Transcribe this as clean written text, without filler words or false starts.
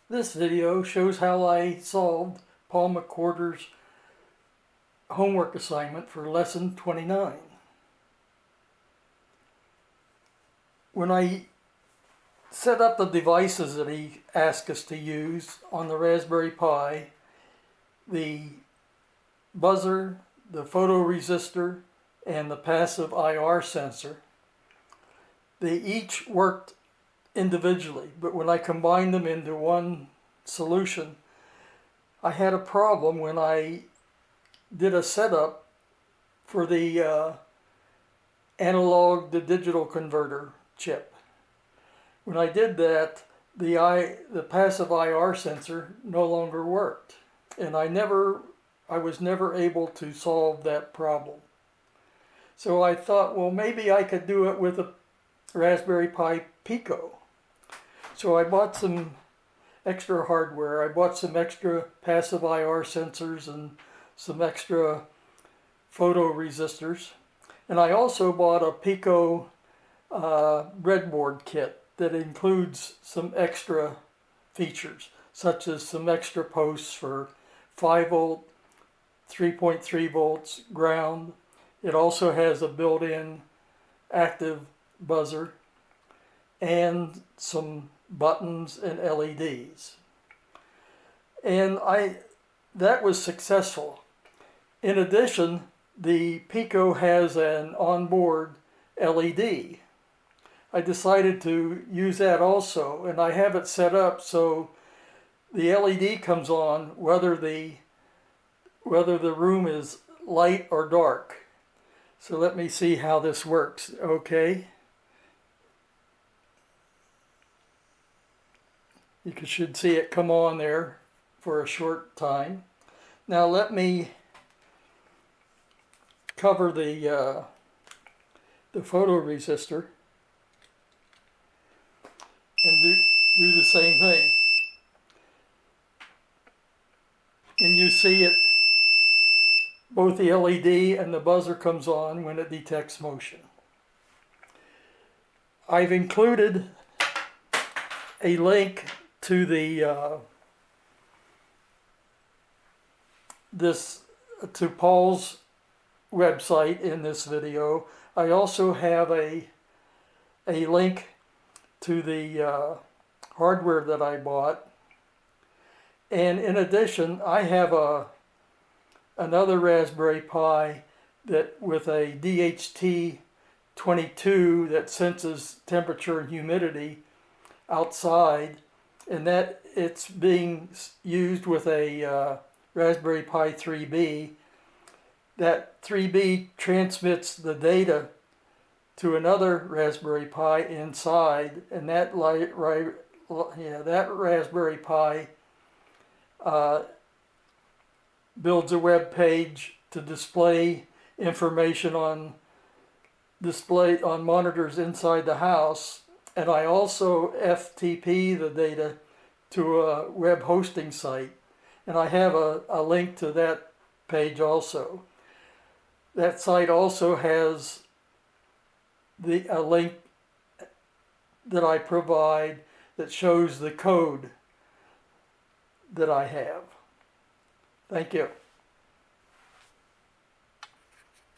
This video shows how I solved Paul McWhorter's homework assignment for lesson 29. When I set up the devices that he asked us to use on the Raspberry Pi, the buzzer, the photoresistor, and the passive IR sensor, they each worked individually, but when I combined them into one solution, I had a problem when I did a setup for the analog to digital converter chip. When I did that, the passive IR sensor no longer worked, and I was never able to solve that problem. So I thought, well, maybe I could do it with a Raspberry Pi Pico. So I bought some extra hardware. I bought some extra passive IR sensors and some extra photoresistors. And I also bought a Pico breadboard kit that includes some extra features, such as some extra posts for 5 volt, 3.3 volts, ground. It also has a built-in active buzzer and some buttons and LEDs. And that was successful. In addition, the Pico has an onboard LED. I decided to use that also, and I have it set up so the LED comes on whether the room is light or dark. So let me see how this works. Okay. You should see it come on there for a short time. Now let me cover the photoresistor and do the same thing. And you see it, both the LED and the buzzer comes on when it detects motion. I've included a link to the to Paul's website in this video. I also have a link to the hardware that I bought, and in addition I have another Raspberry Pi that with a DHT22 that senses temperature and humidity outside, and that it's being used with a Raspberry Pi 3B. That 3B transmits the data to another Raspberry Pi inside, and that Raspberry Pi builds a web page to display information on monitors inside the house. And I also FTP the data to a web hosting site. And I have a link to that page also. That site also has a link that I provide that shows the code that I have. Thank you.